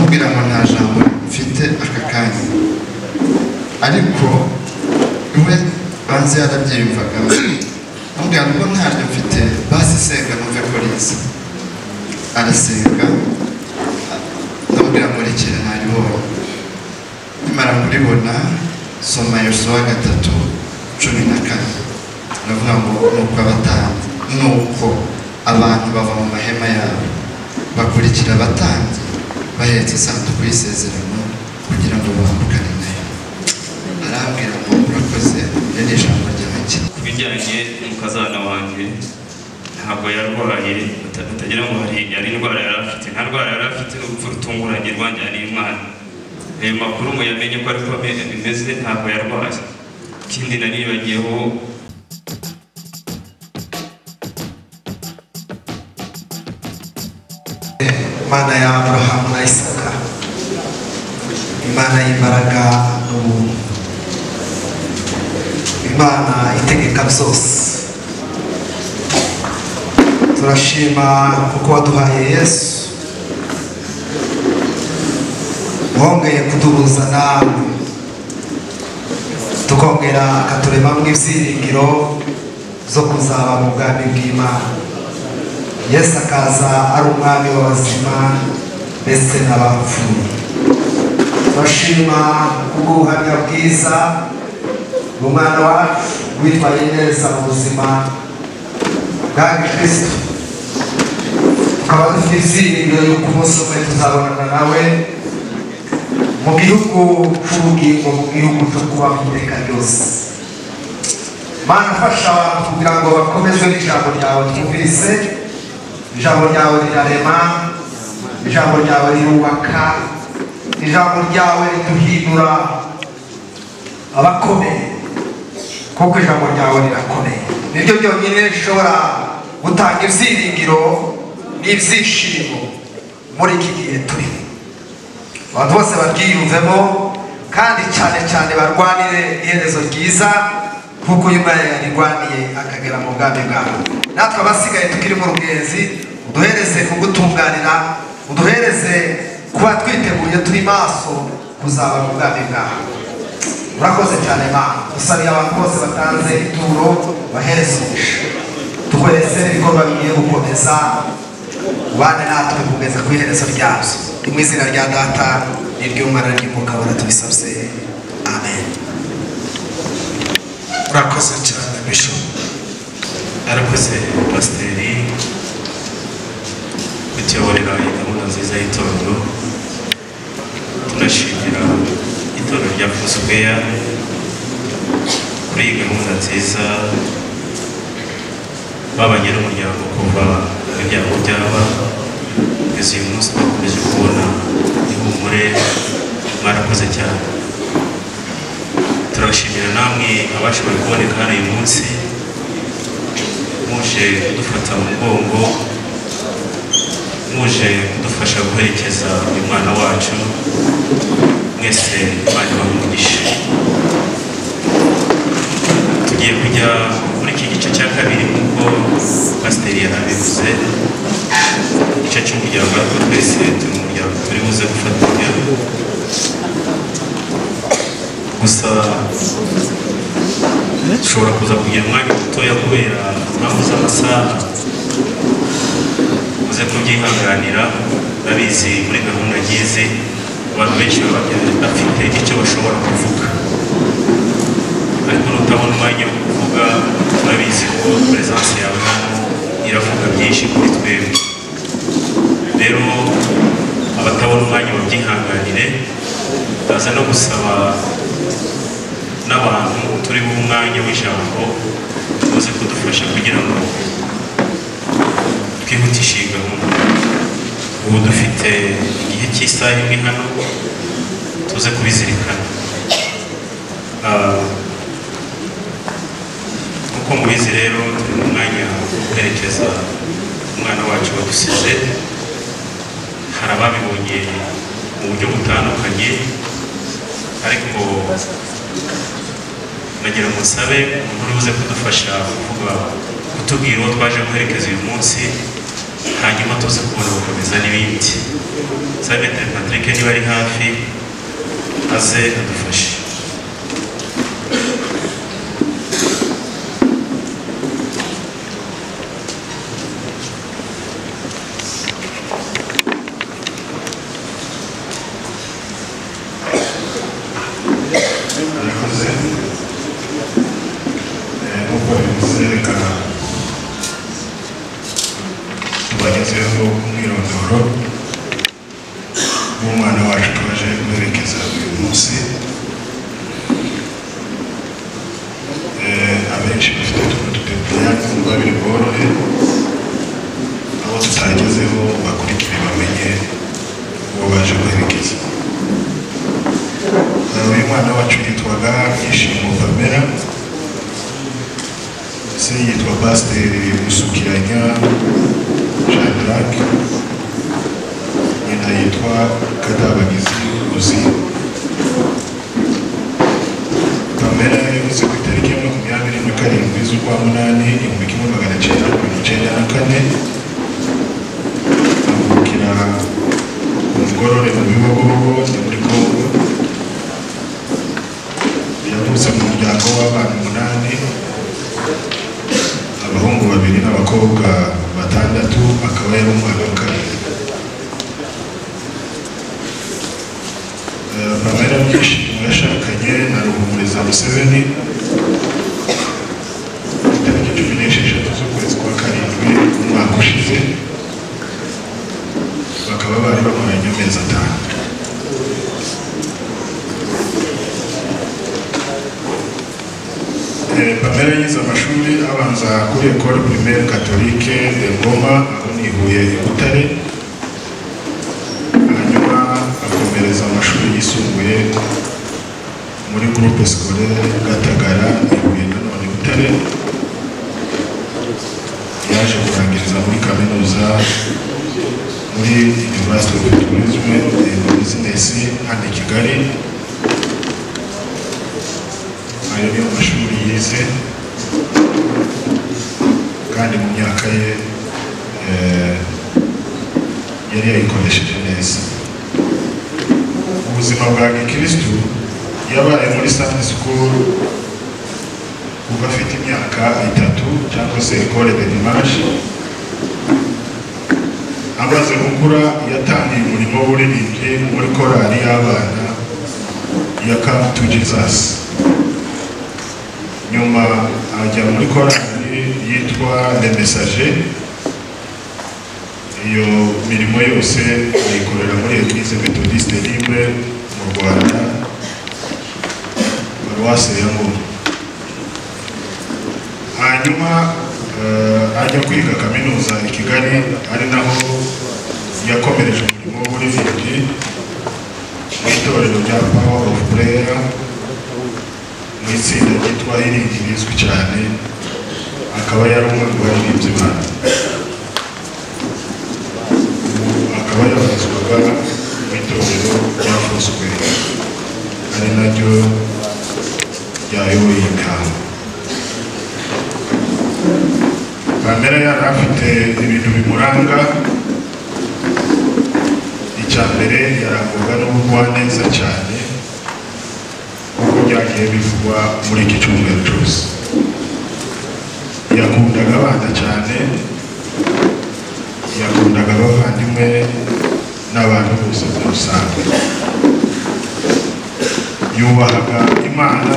mubwira ngo nta jambo mfite aka kanya, ariko iwe banze yarabyiyumvaga, mubwira ngo ntaryo mfite basi senga numve ko riza. Arasenga, ndamubwira ngo rekera ntaribonye. Nimara kuribona soma Yosuwa 3:14. Ndavuga ngo nuko abatambyi, nuko abantu bava mu mahema yabo bakurikira abatambyi bahetse isanduku y'isezerano kugira ngo bambukane nayo. Arambwira ngo urakoze, ni ijambo ryanjye. Ku bijyanye n'umukazana wanjye, ntabwo yarwaye, utagira ngo yari indwara yari afite. Nta ndwara yari afite, n'urupfu rutunguranye rwanjyaniye umwana. Ayo makuru muyamenye ko ariko bimeze, ntabwo yarwaye. Ikindi nanibagiyeho, Imana ya Abrahamu na Isaka, Imana y'imbaraga n'ubuntu, Imana itegeka byose. Turashima kuko waduhaye Yesu, wongeye kuduhuza nawe, tukongera akaturemamo ibyiringiro zo kuzaba mu bwami bw'Imana. Yesu akaza ari umwami w'abazima ndetse n'abapfuye. Turashima kubw'ubuhamya bwiza bw'umwana wacu witwaye neza mu buzima bwa Kristo. Tukaba dufite ibyiringiro y'uko umunsi umwe tuzabonana nawe mu gihugu cy'ubugingo, mu gihugu cyo kubaho iteka ryose. Mana, fasha abantu kugira ngo bakomezwe n'ijambo ryawe twumvise. Ijambo ryawe rirarema, ijambo ryawe rirubaka, ijambo ryawe riduhindura abakomeye, kuko ijambo ryawe rirakomeye. Niryo ryonyine rishobora gutanga ibyiringiro n'ibyishimo muri iki gihe turimo. Abantu bose baryiyumvemo, kandi cyane cyane barwanire iherezo ryiza, kuko uyu mwana yarirwaniye akagera mu bwami bwawe. Natwe abasigaye tukiri mu rugenzi, uduhereze kugutunganira, uduhereze kuba twiteguye turi maso kuzaba mu bwami bwawe. Urakoze cyane Mana. Dusabiye abantu bose batanze ituro bahereze umugisha. Tukwese ibikorwa bigiye gukomeza, ubane natwe kugeza ku iherezo ryabyo. Mu izina rya Data n'iry'Umwana n'Umwuka Wera tubisabye, amen. Urakoze cyane Bishop. arakoze pasiteri kutuyoborera gahunda nziza y'itorero. Tunashimira itorero rya Foursquare kuri iyi gahunda nziza babanye n'umuryango kuva ibyago byaba kugeza uyu munsi bakomeje kubona ihumure. Mwarakoze cyane. Turashimira namwe abashoboye kuboneka hano uyu munsi, muje kudufata mu mugongo, muje kudufasha guherekeza uyu mwana wacu. Mwese Imana ibahe. Tugiye kujya muri iki gice cya kabiri nk'uko pasiteri yarabivuze, igice cy'umuryango. ariko twese turi umuryango, turi buze gufatanya. Gusa ushobora kuza kugira umwanya mutoya kubera impamvu z'amasaha, uze kubyihanganira. Urabizi muri gahunda ngizi abantu benshi baba bafite icyo bashobora kuvuga, ariko nutabona umwanya wo kuvuga, urabizi ko presence yawe hano iravuga byinshi kuri twebwe. Rero abatabona umwanya babyihanganire. Ndaza no gusaba n'abantu turi mu mwanya w'ijambo uze kudufasha kugira ngo twihutishe iyi gahunda. Ubu dufite igihe cy'isaha imwe hano, tuze kubizirikana. Kuko mubizi rero turi mu mwanya wo guherekeza umwana wacu wadusize. Hari ababibonye mu buryo butandukanye, ariko nagira ngo nsabe umuntu uze kudufasha kuvuga, kutubwira uwo twaje guherekeza uyu munsi, hanyuma tuze kubona gukomeza n'ibindi. Sabetre Patrick niba ari hafi aze adufashe. tubagezeho umwirondoro w'umwana wacu twaje guherekeza uyu munsi. Abenshi bafite utuntu tutegeranye kumva biri bworohe, abo tutagezeho bakurikire bamenye uwo baje guherekeza. Uyu mwana wacu yitwaga Byishimo Pamela, se yitwa Pasiteri Musukiranya Shadrack, nyina yitwa Kadabagizi Uzi. Pamela yavuze ku itariki ya 27 z'ukwa munani 1994 avukira ku Ngorore mu Bibogobogo ni muri Kongo. Yavutse mu muryango w'abana 8, abahungu 2 n'abakobwa 6, akaba yari umwana wa kabiri. Pamela Byishimo yashakanye na Ruhumuriza Museveni itariki 16 z'ukwezi kwa karindwi umwaka ushize, bakaba bari bamaranye amezi 5. Pamela yize amashuri abanza kuri Ecole Primaire Catholique de Ngoma aho ni Huye i Butare, hanyuma akomereza amashuri yisumbuye muri Groupe Scolaire Gatagara i Huye nanone i Butare. Yaje kurangiriza muri kaminuza muri University of Tourism and Business hano i Kigali. Ayo niyo mashuri yize, kandi mu myaka ye yari yayikoresheje neza. Ubuzima bwa gikristu yabaye muri Sunday School kuva afite imyaka 3 cyangwa se Ecole de Dimanche. Amaze gukura yatangiye umurimo w'uburirimbyi muri korali y'abana ya Come to Jesus. Nyuma ajya muri korali yitwa Le Messager. Iyo mirimo yose ayikorera muri Eglise Methodiste Libre mu Rwanda, Paruwasi ya Ngoma. Hanyuma ajya kwiga kaminuza i Kigali, ari naho yakomereje umurimo w'uburirimbyi mu itorero rya Power of Prayer mu itsinda ryitwa Iringi rizwi cyane, akaba yari umwe mu baririmbyi babo. Akaba yabarizwaga mu itorero rya Foursquare, ari naryo ryayoboye imihango. Pamela yari afite ibintu bimuranga. Icya mbere yarangwaga n'ubugwaneza cyane, kuko byagiye bivugwa muri iki cyumweru cyose. Yakundaga abana cyane, yakundaga abavandimwe n'abantu bose muri rusange. Yubahaga Imana,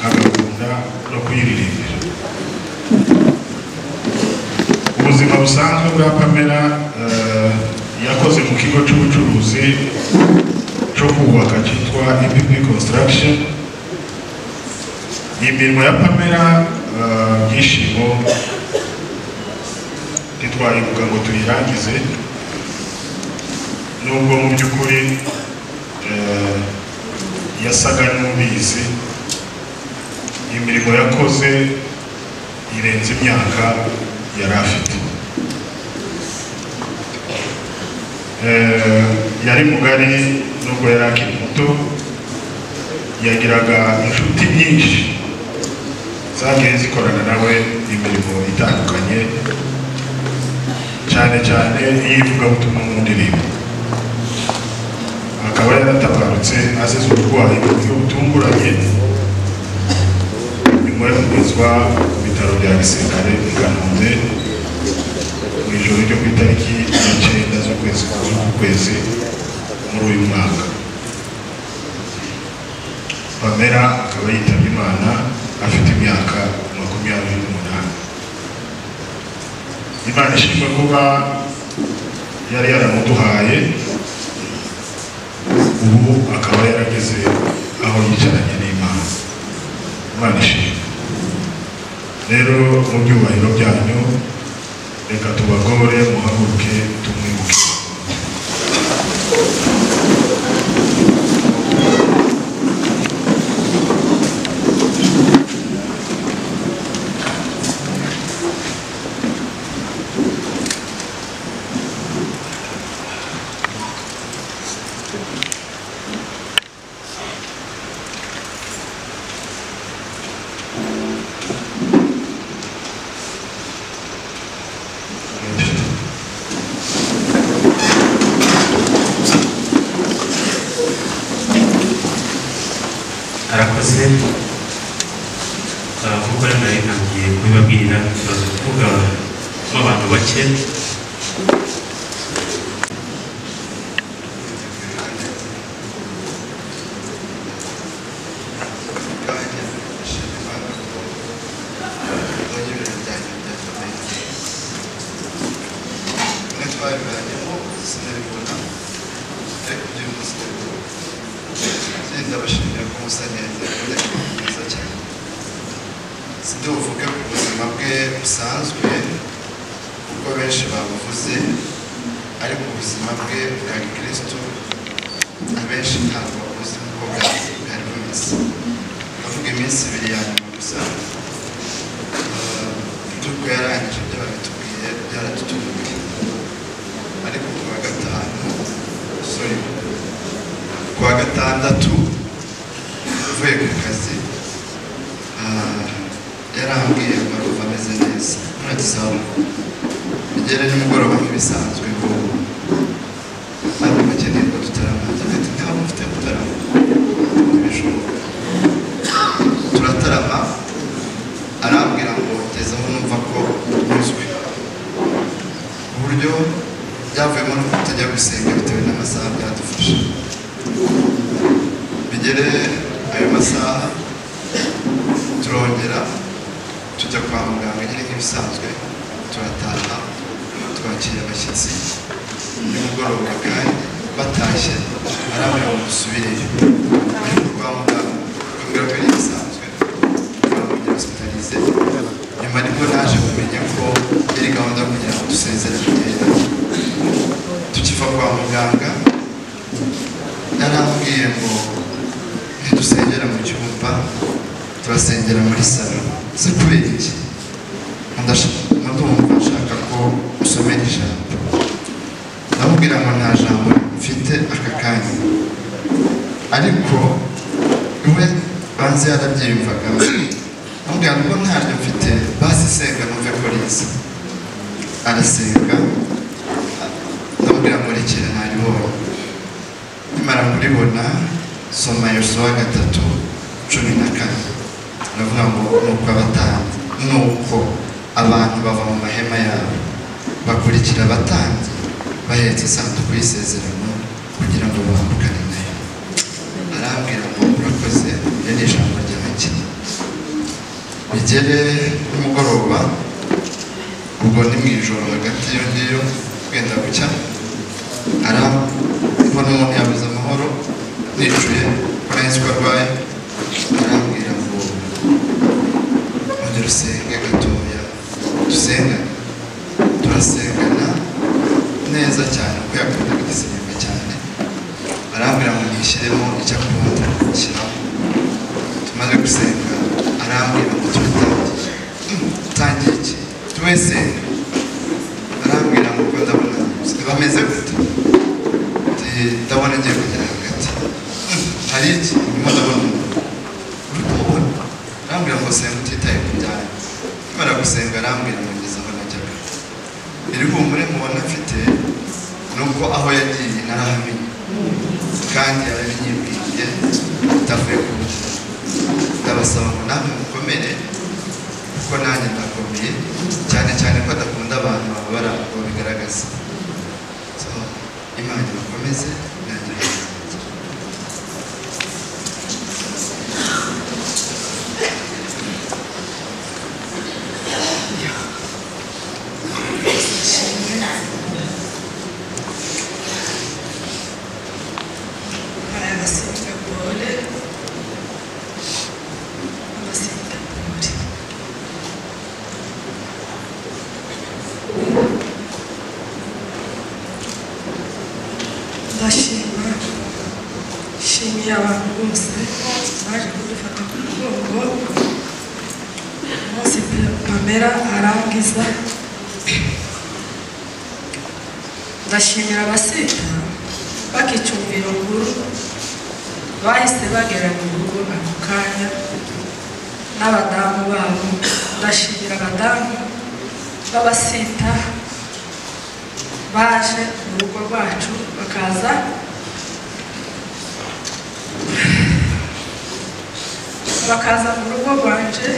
agakunda no kuyiririmbira. Ubuzima busanzwe bwa Pamela yakoze mu kigo cy'ubucuruzi cyo kubaka cyitwa IPP Construction. Imirimo ya Pamela Byishimo ntitwayivuga ngo tuyirangize, nubwo mu by'ukuri yasaga n'ubizi. Imirimo yakoze irenze imyaka yari afite. Yari mugari nubwo yari akiri muto, yagiraga inshuti nyinshi zagiye zikorana nawe imirimo itandukanye, cyane cyane iyivugabutumwa mu ndirimbo. Akaba yaratabarutse azize uburwayi mu buryo butunguranye nyuma yo kugezwa mu bitaro bya gisirikare i Kanombe mu ijoro ryo ku itariki ya 9 z'ukwezi muri uyu mwaka. Pamela akaba yitabye Imana afite imyaka 28. Imana ishimwe kuba yari yaramuduhaye, ubu akaba yarageze aho yicaranye n'Imana. Imana ishimwe. Rero mu byubahiro byanyu reka tubagore muhaguruke tumwibuke. arakoze kuko nari ntangiye kubibabwira tubaza kuvuga abantu bake. Sinduvuge ku buzima bwe busanzwe kuko benshi babuvuze, ariko ubuzima bwe bwa Kristo abenshi ntabwo babuze uko bwari bumeze. Ndavuga iminsi 2 ya nyuma gusa by'uko yarangije ibyo babitubwiye byaradutunguye, ariko kuwa gatandatu uvuye ku kazi yarambwiye ngo ruva ameze neza, ntagisaho bigere nimugoroba nk'ibisanzwe ngo ariko bakeneye ko tutaramanje ati nta mufite mutarama ibishoboka. Turatarama, arambwira ngo ngezeho numva ko nyuzwe ku buryo byavuyemo no kutajya gusenga bitewe n'amasaha byadufasha. Bigere ayo masaha turongera tujya kwa muganga nyine nk'ibisanzwe, turataha twakira abashyitsi nimugoroba kandi batashye arambwira ngo dusubireyo. Ariko kwa muganga bakambwira ko ari ibisanzwe twamujya hospitalize. Nyuma nibwo naje kumenya ko yari gahunda kugira ngo dusezere kugenda. Tukiva kwa muganga yarambwiye ngo ntidusengera mu cyumba, turasengera muri salo. Se kubera iki? Ndumva nshaka ko usomera ijambo. Ndamubwira ngo nta jambo mfite aka kanya, ariko iwe banze yarabyiyumvaga. Ndamubwira ngo ntaryo mfite, basi senga numve ko riza. Arasenga, ndamubwira ngo rekera ntaribonye. Nimara kuribona soma Yosuwa 3:14. Ndavuga ngo nuko abatambyi, nuko abantu bava mu mahema yabo bakurikira abatambyi bahetse isanduku y'isezerano kugira ngo bambukane nayo. Arambwira ngo urakoze, yari ijambo ryanjye. Bigere nimugoroba, ubwo ni mu ijoro hagati yo ngiyo kwenda gucya, arambona umuntu yabuze amahoro nicuye ko nahise ko arwaye. Arambwira ngo ongera usenge gatoya, dusengane. Turasengana neza cyane kuko yakundaga igisenga cyane. Arambwira ngo nishyiremo icyo akunda gushyiraho. Tumaze gusenga arambwira ngo tangiye iki twese. Arambwira ngo ko ndabona bameze gute, ndabona ngiye kugera hagati. Hari iki ndimo ndabona urumubona. Arambwira ngo senga utitaye ku byanyu. Nimara gusenga arambwira ngo ngeze aho najyaga. iri humure mubona mfite nuko aho yagiye narahamenye kandi yarabinyibwiye utavuye ku mutima. Ndabasaba ngo namwe mukomere kuko nanjye ndakomeye, cyane cyane ko adakunda abantu bababara ngo bigaragaze. Imana bakomeze nanjye shimiye abantu bose baje kudufata ku mugongo umunsi Pamela arangiza. Ndashimira abasita bakicumbira inkuru bahise bagera mu rugo ako kanya n'abadamu babo. Ndashimira abadamu b'abasita baje mu rugo rwacu bakaza mu rugo rwanje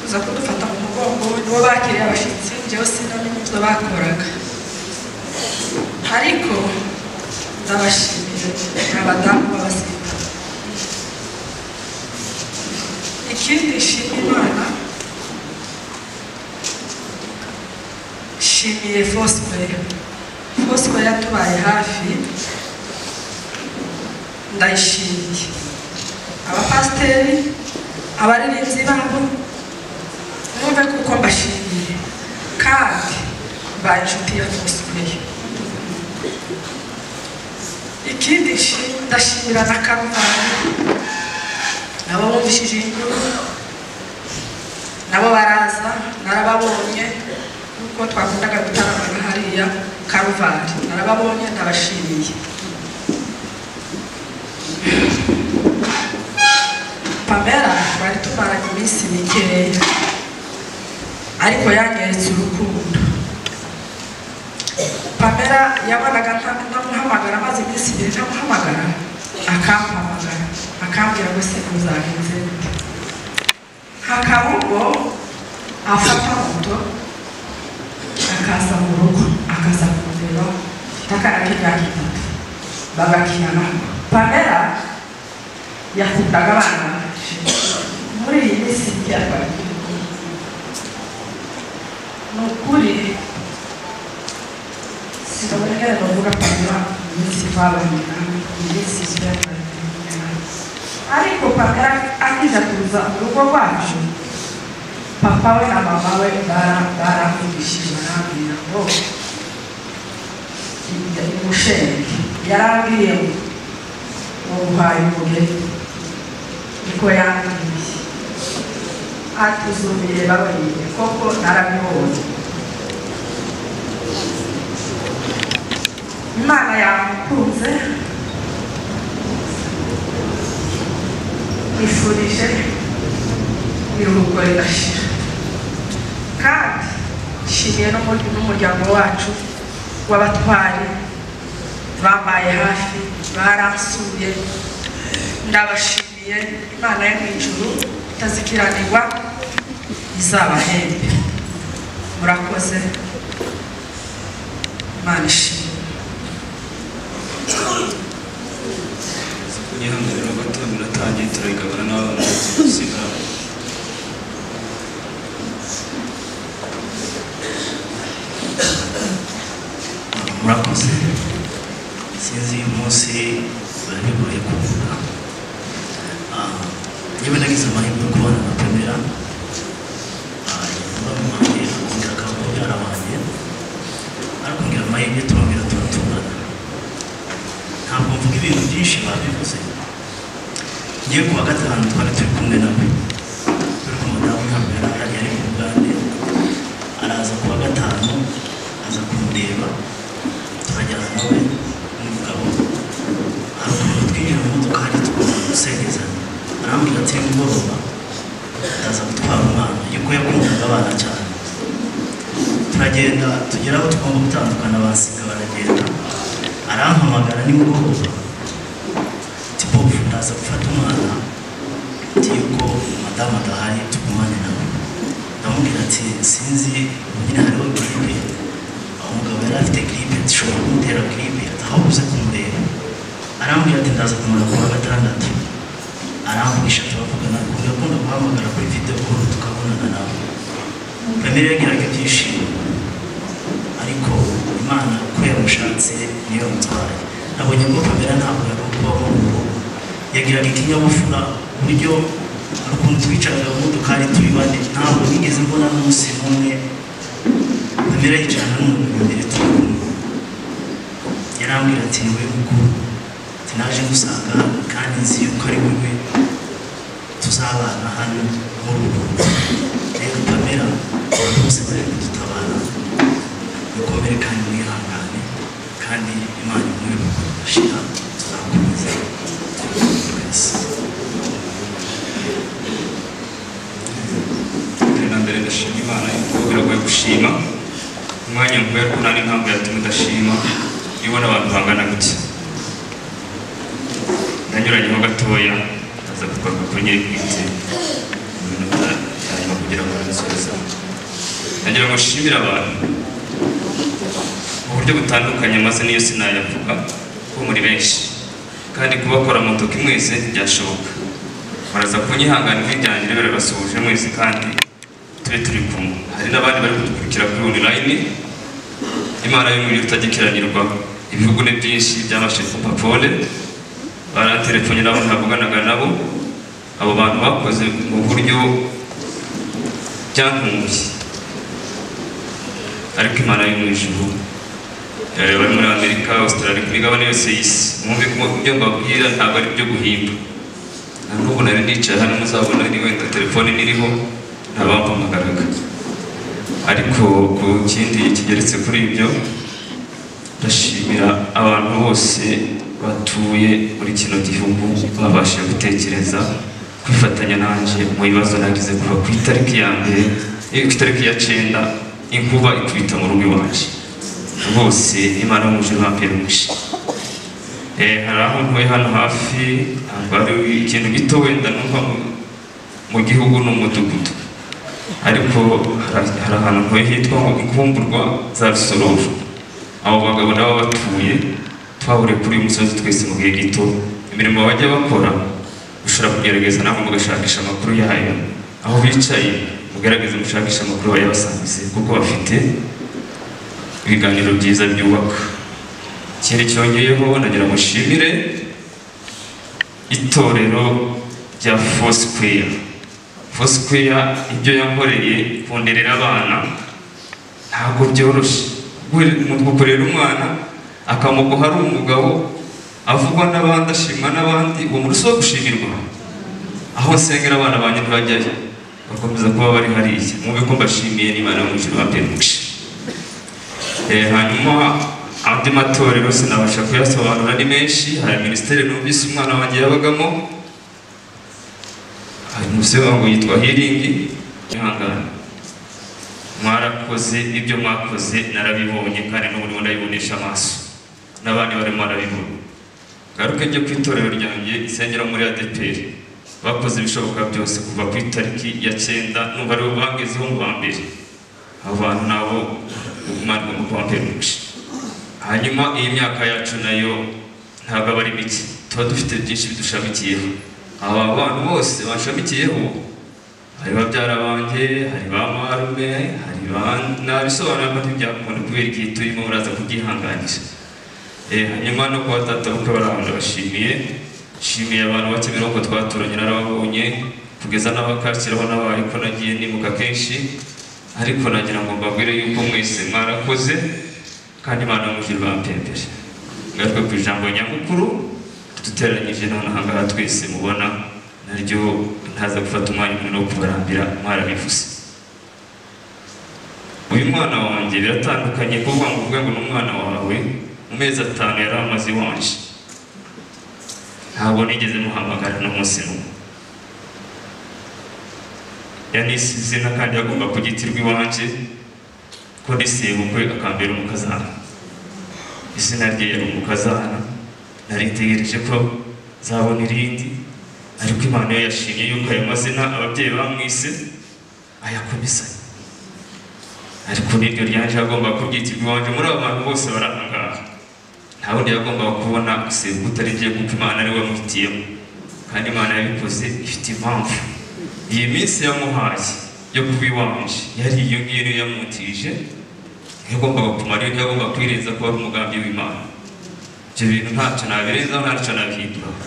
kuza kudufata mu mugongo. Nibo bakiriye abashyitsi, njyewe sinamenye ibyo bakoraga, ariko ndabashimiye abadamu b'abasita. Ikindi nshimiye Imana, nshimiye Fosco yatubaye hafi, ndayishimiye. Abapasiteri, abaririmbyi babo, mwumve kuko mbashimiye kandi baye inshuti ya Fosco. Ikindi ndashimira na Karuvali, nabo bumvishije inkuru, nabo baraza, narababonye kuko twakundaga gutaramana hariya Karuvali, narababonye, ndabashimiye. Pamela bari tumaranye iminsi mikeya, ariko yanyeretse urukundo. Pamela yabonaga ntamuhamagara, amaze iminsi ibiri ntamuhamagara, akampamagara akambwira ngo se uzagenze gute. Hakaba ubwo afata moto akaza mu rugo, akaza kumureba, akana k'imyaka 3 bagakinana. Pamela yakundaga abana muri iyi minsi y'abantu. Ni ukuri sinaboneka bavuga Pamela iminsi twabanye nawe, iminsi y'abantu. Ariko Pamela akiza kuza mu rugo rwacu, papa we na mama we baramvugishije, barambwira ngo umushenge yarambwiye ngo uhaye umugeni. Niko yambwiye ati uzumire babariye, koko narabibonye. Imana yamukunze, nifurije iruhuko ridashira, kandi nshimiye n'umuryango wacu w'abatwari bambaye hafi, baransuye, ndabashimiye. Imana yo mu ijuru itazikiranirwa izabahembe. Murakoze, Imana ishimwe. Nyihanganira gato muratangiye turayigabana n'abana gusiga. Murakoze. Sinzi uyu munsi barabigoye kuvuga. Yewe nagize amahirwe yo kubana na Pamela, bamuhaye kugira akamaro byarabanye, ariko ngira amahirwe turongera turatungana. Ntabwo mvuga ibintu byinshi babivuze. Ngiye kuwa gatanu twari turi kumwe nawe, turi ku madamu ntabwo yari mu Bugande, araza kuwa gatanu aza kumureba, turajyana nawe n'umugabo, hari ukuntu twinjira mu modoka hari gusengezanya. Arambwira ati nimugoroba ndaza gutwara umwana, yuko yakundaga abana cyane. Turagenda turagenda tugera aho tugomba gutandukana basiga baragenda arampamagara nimugoroba tipofu ndaza gufata umwana ati yuko madamu adahari tugumane nawe ndamubwira ati sinzi nyine hariho gripe umugabo yari afite gripe dushobora kumutera gripe atahabuze kumureba arambwira ati ndaza kumara kuwa gatandatu arambugisha turavugana yakunda guhamagara kuri video call tukabonana nawe Pamela yagiraga ibyishimo ariko Imana ko yamushatse niyo mutwaye nabonye ko Pamela ntabwo yakubaho yagiraga ikinyabufura uburyo ukuntu twicaraga mu dukari turi bane ntabwo nigeze mbona n'umunsi umwe Pamela yicarana n'umuntu imbere turi yarambwira ati niwe mukuru naje gusanga kandi nzi yuko ari wowe tuzabana hano mu rugo rero Pamela bose bari kudutabara mukomere kandi mwihangane kandi Imana imwe bashira tuzakomeza na mbere ndashima Imana yuko biragoye gushima umwanya nk'uyu ko nari ntabwo yatumye udashima ibona abantu bangana gutya nanyuranyeho gatoya aza kugaruka kuri nyiri bwite ibintu byanyuma kugira ngo barasoza nagira ngo nshimire abantu mu buryo butandukanye maze niyo sinayavuga ko muri benshi kandi kubakora mu ntoki mwese ntibyashoboka baraza kunyihanganira ibyanjye rero basuhuje mwese kandi tube turi kumwe hari n'abandi bari kudukurikira kuri online Imana y'umuriro utagikiranirwa ibihugu ni byinshi byabashije kupapole baratelefone nabo ntavuganaga nabo abo bantu bakoze mu buryo byantunguye ariko Imana yo mu ijuru bari muri Amerika Australia kuri gabane yose y'isi mwumve ko ibyo mbabwira ntabwo ari byo guhimba n'ubu nari nicaye hano muzabona ni wenda telefone niriho ntabampamagaraga ariko ku kindi kigeretse kuri ibyo ndashimira abantu bose batuye muri kino gihugu babashije gutekereza kwifatanya nanje mu bibazo nagize kuva ku itariki ya mbere ku itariki ya 9 inkuba ikubita mu rugo iwacu bose Imana mu ijuru bamperumisha hari aho ntuye hano hafi bari ikintu gito wenda numva mu gihugu n'umudugudu ariko hari ahantu ntuye hitwa ngo inkumburwa za Rusororo abo bagabo nabo batuye twahuriye kuri uyu musozi twese mu gihe gito imirimo bajya bakora ushobora kugerageza nawe mugashakisha amakuru yayo aho bicaye mugerageze mushakisha amakuru bayabasangize kuko bafite ibiganiro byiza byubaka ikindi cyongeyeho nagira mushimire itorero rya Foursquare ibyo yankoreye kunderera abana ntabwo byoroshye gukorera umwana akamuguha ari umugabo avugwa n'abandi ashimwa n'abandi uwo muri so gushimirwa aho nsengera abana banjye ntibajyayo bakomeza kuba bari hariya mwumve ko mbashimiye n'Imana yo mu ijuru bamperumisha hanyuma andi matorero sinabasha kuyasobanura ni menshi hari minisiteri numvise umwana wanjye yabagamo hari umusore wangu yitwa Healing ihangana mwarakoze ibyo mwakoze narabibonye kandi n'ubu ndabibonesha amaso n'abandi barimo barabibona garuke njye ku itorero ryanjye isengera muri ADPR bakoze ibishoboka byose kuva ku itariki ya 9 numva aribo bagezeho mu bambere abo bantu nabo Imana mu kwamperumisha hanyuma iyi myaka yacu nayo ntabwo bari mike tuba dufite byinshi bidushamikiyeho aba bantu bose bashamikiyeho hari babyara banjye hari ba marume hari nabisobanura ko ntibyakunda kubera igihe turimo uraza kubyihanganisha hanyuma no kuba tatabuka barahanda bashimiye abantu bakemera ko twaturanye narababonye kugeza n'abakakiraho n'abaye ko nagiye nimuka kenshi ariko nagira ngo mbabwire yuko mwese mwarakoze kandi Imana mu ijuru bampembere ngaruka ku ijambo nyamukuru duteranyije none ahangaha twese mubona naryo ntaza gufata umwanya munini wo kubarambira mwarabivuze uyu mwana wanjye biratandukanye kuvuga ngo uvuge ngo n'umwana wawe mu mezi 5 yari amaze iwanje ntabwo nigeze muhamagara n'umunsi n'umwe yanisize izina kandi yagomba kugitirwa iwanje ko ndi sebukwe akambera umukazana. Izina rye yari umukazana, naritegereje ko zabona irindi, ariko Imana yo yashimye yuko ayo mazina ababyeyi bamwise ayakomezanya. Ariko n'iryo ryanje yagomba kubyitirwa iwanje muri abo bantu bose barangaha. Nta wundi yagombaga kubona sebukwe utari njye kuko Imana ari we wamuhitiyemo, kandi Imana yabikoze ifite impamvu. Iyi minsi yamuhaye yo kuba iwanje yari iyo ngiyo yamutije, yagombaga kumara iyo yagomba kwirenza ko ari umugambi w'Imana. Ibyo bintu ntacyo nabirenzaho, ntacyo nabihinduraho.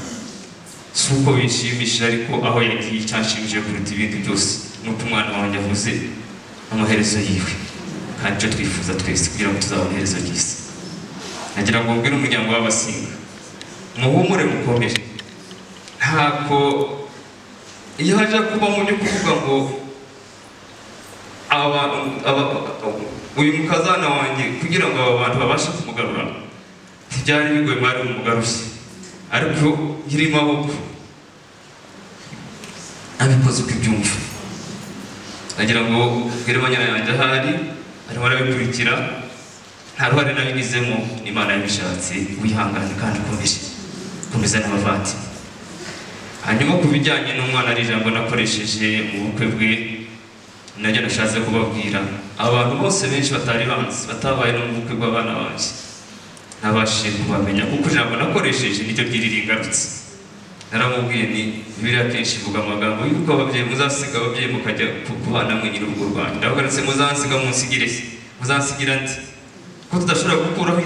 Si uko bishimishije, ariko aho yagiye cyanshimishije kuruta ibindi byose nuko umwana wanjye avuze amaherezo yiwe, kandi icyo twifuza twese kugira ngo tuzabone iherezo ryiza. Nagira ngo mbwire umuryango w'Abasinga, muhumure mukomere. Ntabwo iyo haje kuba mu byo kuvuga ngo uyu mukazana wanjye kugira ngo aba bantu babashe kumugarura, ntibyari bigoye mwari umugarushye, ariko nkiri maboko abikoze uko ibyumva. Nagira ngo mbwire banyana yanjye ahari arimo arabikurikira, nta ruhare nabigizemo, n'Imana yabishatse. Wihangane kandi komeza n'abavandimwe. Hanyuma ku bijyanye n'umwana, ari ijambo nakoresheje mu bukwe bwe, naryo nashatse kubabwira. Abantu bose benshi batari banzi, batabaye no mu bukwe bw'abana banjye, nabashije kubamenya kuko ijambo nakoresheje niryo ryiri ringarutse. Naramubwiye ni Bibiliya kenshi ivuga amagambo yuko ababyeyi muzasiga ababyeyi mukajya kubana mwe nyir'urugo rwanyu. Ndavuga ndetse muzansiga munsigire se, muzansigira nti ko tudashobora gukuraho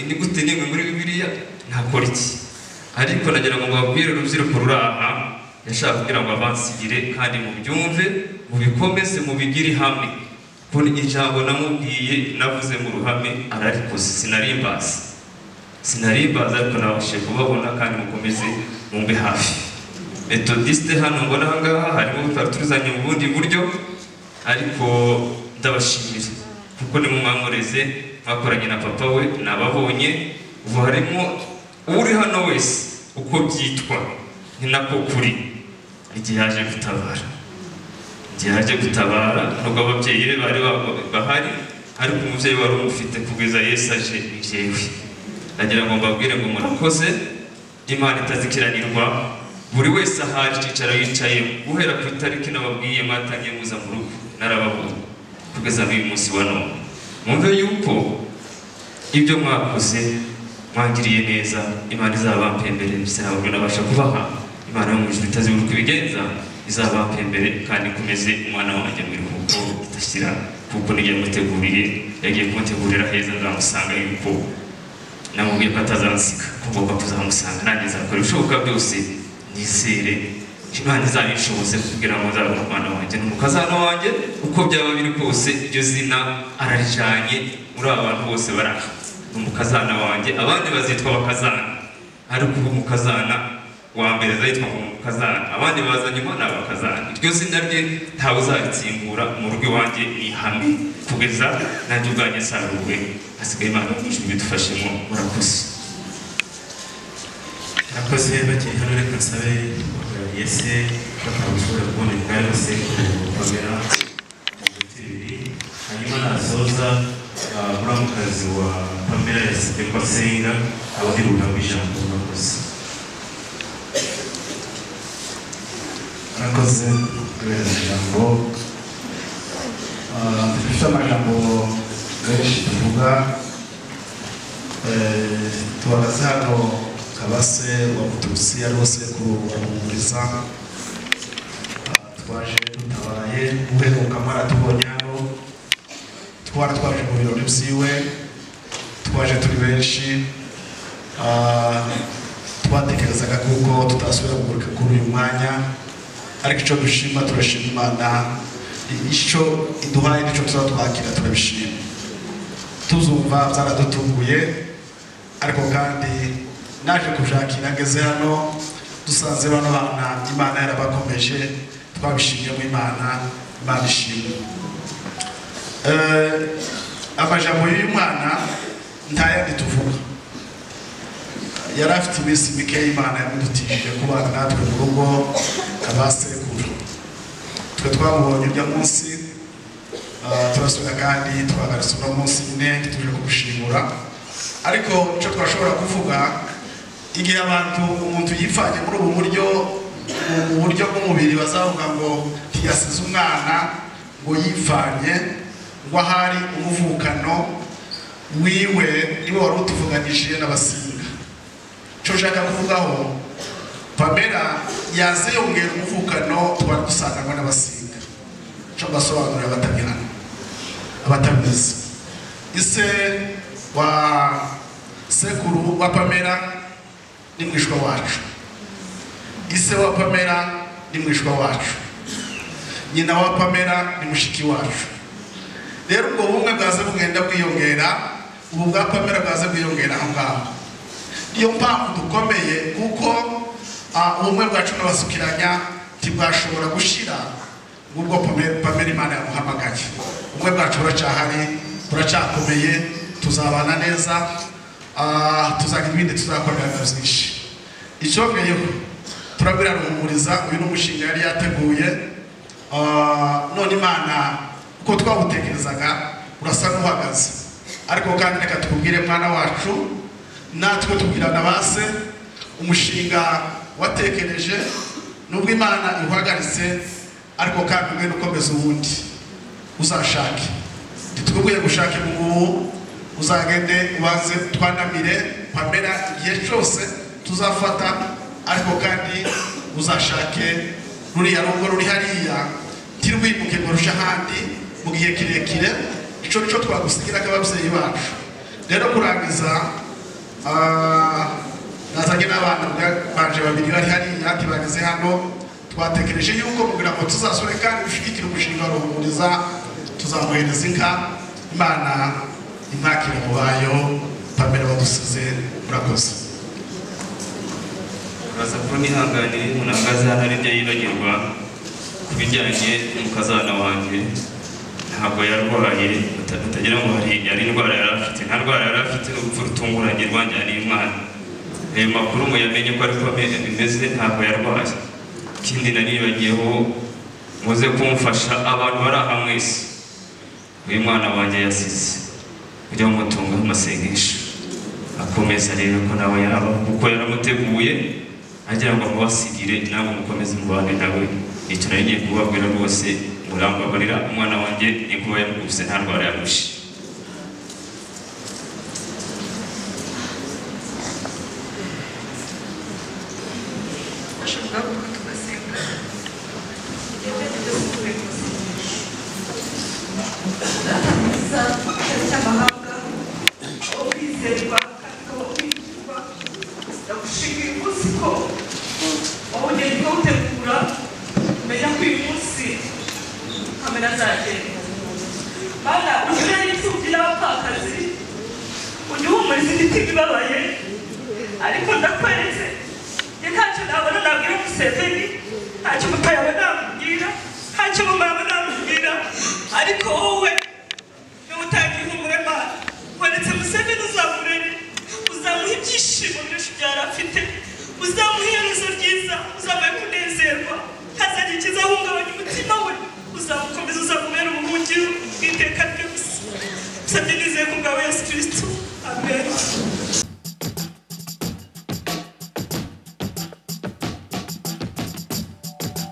ni gute nimwe muri Bibiliya ntakora iki? Ariko nagira ngo mbabwire urubyiruko ruri aha, yashaka kugira ngo abansigire kandi mubyumve, mubikomeze, mubigire hamwe. Ko ijambo namubwiye navuze mu ruhame ararikoze, sinarimbaza ariko nabashije kubabona, kandi mukomeze mumbe hafi. Methodiste hano mbona aha ngaha harimo tuzanye mu bundi buryo, ariko ndabashimira kuko ni mu mwamureze mwakoranye na papa we, nababonye. Ubu harimo uri hano wese uko byitwa ni nako kuri. Igihe yaje gutabara, nubwo ababyeyi be bari bahari, ariko umubyeyi wari umufite kugeza Yesu aje ni jewe. Nagira ngo mbabwire ngo murakoze, Imana itazikiranirwa. Buri wese ahari icyicaro yicaye, guhera ku itariki nababwiye mwatangiye muza mu rugo, narababonye kugeza n'uyu munsi wa none. Mwumve yuko ibyo mwakoze mwangiriye neza, Imana izabampembere. Mbese ntabwo nabasha kubaha, Imana yo mu ijuru itazi uko ibigenza, izabampembere kandi ikomeze umwana wanjye mu iruhuko idashyira, kuko n'igihe yamuteguriye, yagiye kumutegurira heza, nzamusanga yuko namubwiye ko atazansiga, ko ngomba kuzamusanga. Nanjye nzakora ibishoboka byose, nizere Imana izabishoboze kugira ngo nzabone umwana wanjye n'umukazana wanjye. Uko byaba biri kose, iryo zina ararijanye muri aba bantu bose baraha. Umukazana wanjye, abandi bazitwa bakazana, ariko ubu umukazana wa mbere azitwa umukazana, abandi baza nyuma ni abakazana. Iryo zina rye ntawe uzaritsimbura mu rugo iwanjye, ni ihame kugeza nanjye ubwanjye saruwe. Hasigaye Imana mwinshi bidufashemo. Murakoze. Murakoze. Bakiri hano reka nsabe Yese bakabashobora kubona ubwari bose kubamera mu biti bibiri, hanyuma nasoza muramukazi wa Pamela yasabye ko asenga abandi rugambo ijambo. Murakoze. Murakoze kubera ijambo. Dufite amajambo menshi tuvuga. Tuhagaze hano Kabase wa Mututsi ariwo sekuru wa Muhumuriza, twaje dutabaye uheruka maratubonye hano, twaje mu birori byiwe, twaje turi benshi. Twatekerezaga kuko tutasubira kugaruka kuri uyu mwanya, ariko icyo dushima, turashima Imana icyo iduhaye n'icyo tuzatwakira, turabishima. Tuzumva byaradutunguye, ariko kandi naje kujakira ngeze hano dusanze bano bana Imana yarabakomeje, twabishimye mu Imana ishimwe. Amajambo y'uyu mwana ntayandi tuvuga, yari afite iminsi mike Imana yamudutishije kubana natwe mu rugo Kabasekuru. Twe twamubonye ujya munsi turasubira kandi twagarutse uno munsi nyine tuje kugushimura ariko icyo twashobora kuvuga igihe umuntu yifanye muri ubu buryo mu buryo bw'umubiri bazavuga ngo ntiyasize umwana ngo yifanye ngo ahari umuvukano wiwe niwe wari utuvuganishije n'abasinga icyo nshaka kuvugaho Pamela yaze yongera umuvukano twari dusanganywe n'abasinga icyo mbasobanurira abatabizi ise wa sekuru wa Pamela ni mwishwa wacu ise wa Pamela ni mwishwa wacu nyina wa Pamela ni mushiki wacu rero ubwo bumwe bwaze bugenda bwiyongera ubu bwa Pamela bwaze bwiyongera aho ngaho niyo mpamvu dukomeye kuko ubumwe bwacu n'abasukiranya ntibwashobora gushira ubwo Pamela Imana yamuhamagaye ubumwe bwacu buracyakomeye tuzabana neza tuzagira ibindi tuzakorera byinshi icyongeyeho turabwira ruhumuriza uyu n'umushinga yari yateguye none Imana uko twawutekerezaga urasa n'uhagaze ariko kandi reka tukubwire mwana wacu natwe tubwirana base umushinga watekereje nubwo Imana ihagaritse ariko kandi umwe ukomeza ubundi uzashake ntitwubwiye gushake mu uzagende ubanze twanamire Pamela igihe cyose tuzafata ariko kandi uzashake ruriya rugo ruri hariya ntirwimuke ngo rushe ahandi mu gihe kirekire icyo nicyo twagusigira ababyeyi bacu rero kurangiza nazanye n'abana banje babiri bari hariya ntibageze hano twatekereje yuko kugira ngo tuzasure kandi dushigikire umushinga wa ruhumuriza tuzamuhereza inka Imana imwakire mu bayo Pamela wadusize murakoze uraza kuba nihanganiye munangaze hano aribyo yibagirwa ku bijyanye n'umukazana wanjye ntabwo yarwaye utagira ngo hari indwara yari afite nta ndwara yari afite n'urupfu rutunguranye rwanjyaniye umwana ayo makuru muyamenye ko ariko bimeze ntabwo yarwaye ikindi nanibagiyeho muze kumfasha abantu bari aha mwese uyu mwana wanjye yasize ujya mumutungaho amasengesho akomeza rero ko nawe yaba kuko yaramuteguye agira ngo mubasigire nabo mukomeze mubane nawe icyo nari ngiye kubabwira rwose murambabarira umwana wanjye ni kuba yamukubise nta ndwara yarushe ashobora kuba tugasenga cy'amahanga aho kwizerwa kandi aho kwizerwa ndagushimiye umunsi ko wawugenda ukawutegura umenya ko uyu munsi Pamela azagenda Mana unyure n'imfubyi n'abapfakazi ujye uhumuriza imitima ibabaye ariko ndakweretse njye ntacyo nabona nabwira Museveni ntacyo papa yawe namubwira ntacyo mama yawe namubwira ariko wowe